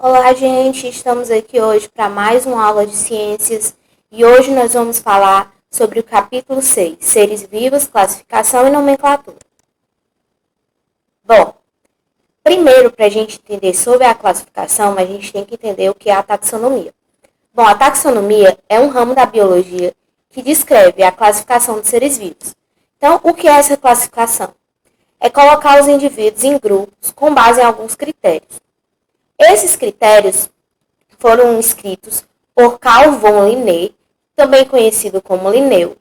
Olá, gente! Estamos aqui hoje para mais uma aula de ciências e hoje nós vamos falar sobre o capítulo 6, Seres vivos, classificação e nomenclatura. Bom, primeiro, para a gente entender sobre a classificação, a gente tem que entender o que é a taxonomia. Bom, a taxonomia é um ramo da biologia que descreve a classificação de seres vivos. Então, o que é essa classificação? É colocar os indivíduos em grupos com base em alguns critérios. Esses critérios foram escritos por Carl von Linné, também conhecido como Linneu,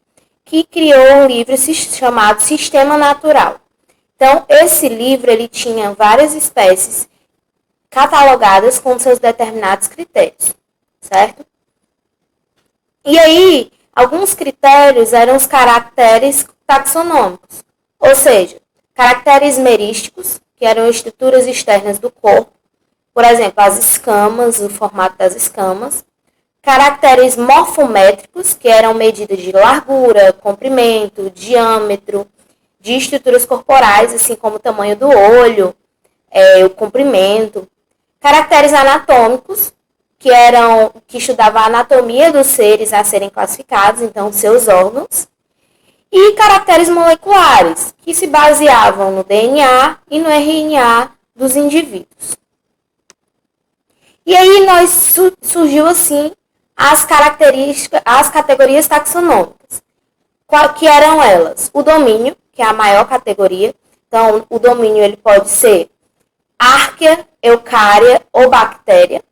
que criou um livro chamado Sistema Natural. Então, esse livro ele tinha várias espécies catalogadas com seus determinados critérios, certo? E aí, alguns critérios eram os caracteres taxonômicos, ou seja, caracteres merísticos, que eram estruturas externas do corpo, por exemplo, as escamas, o formato das escamas. Caracteres morfométricos, que eram medidas de largura, comprimento, diâmetro, de estruturas corporais, assim como o tamanho do olho, o comprimento. Caracteres anatômicos, que estudavam a anatomia dos seres a serem classificados, então seus órgãos. E caracteres moleculares, que se baseavam no DNA e no RNA dos indivíduos. E aí surgiu assim as categorias taxonômicas. Que eram elas? O domínio, que é a maior categoria. Então, o domínio ele pode ser árquea, eucária ou bactéria.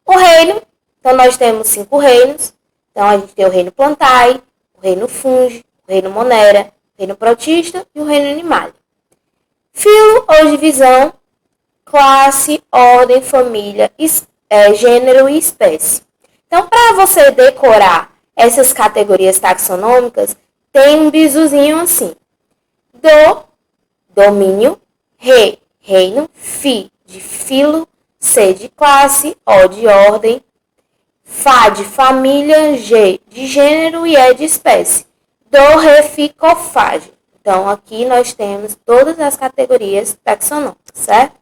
O reino, então nós temos 5 reinos. Então, a gente tem o reino Plantae, o reino Fungi, o reino Monera, o reino Protista e o reino Animalia. Filo ou divisão, classe, ordem, família, gênero e espécie. Então, para você decorar essas categorias taxonômicas, tem um bizuzinho assim. Domínio, reino, de filo, C de classe, O de ordem, Fá de família, G de gênero e E de espécie. Fage. Então, aqui nós temos todas as categorias taxonômicas, certo?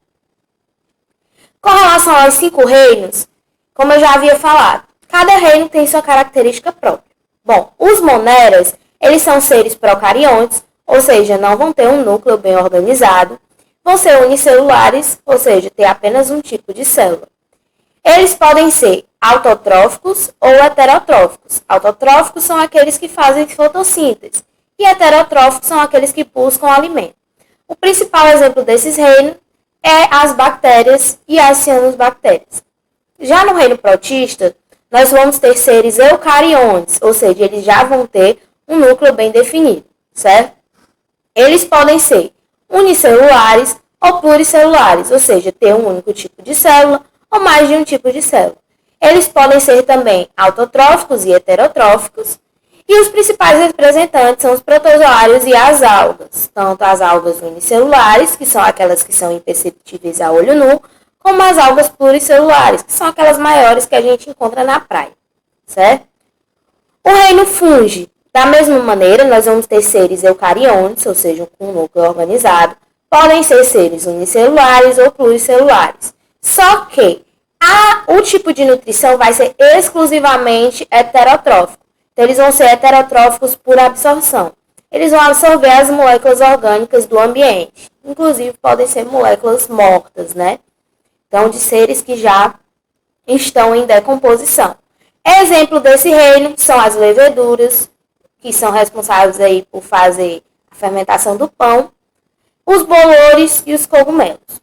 Com relação aos 5 reinos, como eu já havia falado, cada reino tem sua característica própria. Bom, os moneras, eles são seres procariontes, ou seja, não vão ter um núcleo bem organizado, vão ser unicelulares, ou seja, ter apenas um tipo de célula. Eles podem ser autotróficos ou heterotróficos. Autotróficos são aqueles que fazem fotossíntese e heterotróficos são aqueles que buscam alimento. O principal exemplo desses reinos é as bactérias e as cianobactérias. Já no reino protista, nós vamos ter seres eucariontes, ou seja, eles já vão ter um núcleo bem definido, certo? Eles podem ser unicelulares ou pluricelulares, ou seja, ter um único tipo de célula ou mais de um tipo de célula. Eles podem ser também autotróficos e heterotróficos, e os principais representantes são os protozoários e as algas, tanto as algas unicelulares, que são aquelas que são imperceptíveis a olho nu, como as algas pluricelulares, que são aquelas maiores que a gente encontra na praia, certo? O reino Fungi, da mesma maneira, nós vamos ter seres eucariontes, ou seja, com um núcleo organizado, podem ser seres unicelulares ou pluricelulares. Só que o tipo de nutrição vai ser exclusivamente heterotrófico. Então, eles vão ser heterotróficos por absorção. Eles vão absorver as moléculas orgânicas do ambiente. Inclusive, podem ser moléculas mortas, né? Então, de seres que já estão em decomposição. Exemplo desse reino são as leveduras, que são responsáveis aí por fazer a fermentação do pão, os bolores e os cogumelos.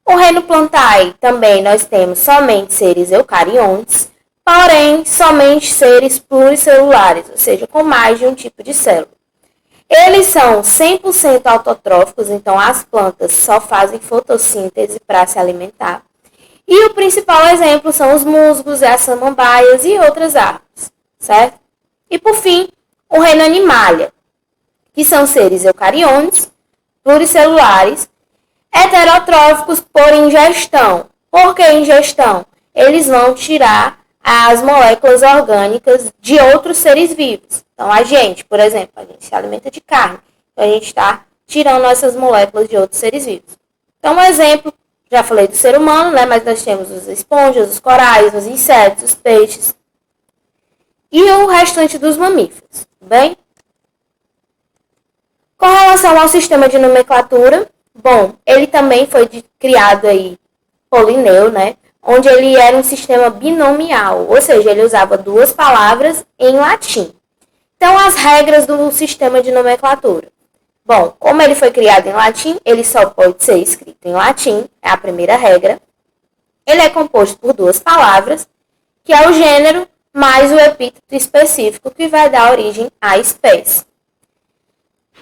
O reino Plantae também nós temos somente seres eucariontes, porém somente seres pluricelulares, ou seja, com mais de um tipo de célula. Eles são 100% autotróficos, então as plantas só fazem fotossíntese para se alimentar. E o principal exemplo são os musgos, as samambaias e outras árvores, certo? E por fim, o reino Animalia, que são seres eucariontes, pluricelulares, heterotróficos por ingestão. Por que ingestão? Eles vão tirar as moléculas orgânicas de outros seres vivos. Então, a gente, por exemplo, a gente se alimenta de carne. Então, a gente está tirando essas moléculas de outros seres vivos. Então, um exemplo Já falei do ser humano, né? Mas nós temos os esponjas, os corais, os insetos, os peixes e o restante dos mamíferos, tudo bem? Com relação ao sistema de nomenclatura, bom, ele também foi criado aí por Linneu, né? Onde ele era um sistema binomial, ou seja, ele usava duas palavras em latim. Então, as regras do sistema de nomenclatura. Bom, como ele foi criado em latim, ele só pode ser escrito em latim, é a primeira regra. Ele é composto por duas palavras, que é o gênero mais o epíteto específico, que vai dar origem à espécie.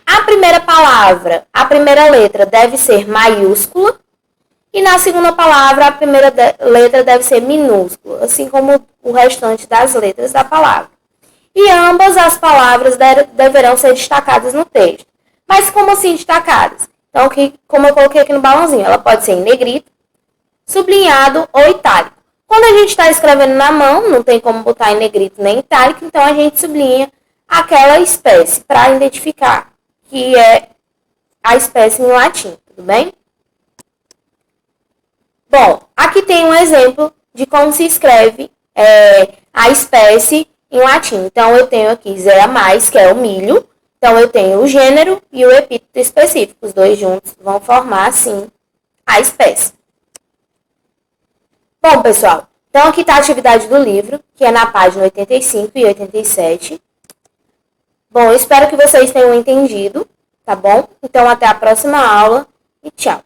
A primeira palavra, a primeira letra deve ser maiúscula, e na segunda palavra, a primeira letra deve ser minúscula, assim como o restante das letras da palavra. E ambas as palavras deverão ser destacadas no texto. Mas como assim destacadas? Então, como eu coloquei aqui no balãozinho, ela pode ser em negrito, sublinhado ou itálico. Quando a gente está escrevendo na mão, não tem como botar em negrito nem itálico, então a gente sublinha aquela espécie para identificar que é a espécie em latim, tudo bem? Bom, aqui tem um exemplo de como se escreve a espécie em latim. Então, eu tenho aqui zera mais, que é o milho. Então, eu tenho o gênero e o epíteto específico. Os dois juntos vão formar, assim, a espécie. Bom, pessoal, então aqui está a atividade do livro, que é na página 85 e 87. Bom, eu espero que vocês tenham entendido, tá bom? Então, até a próxima aula e tchau!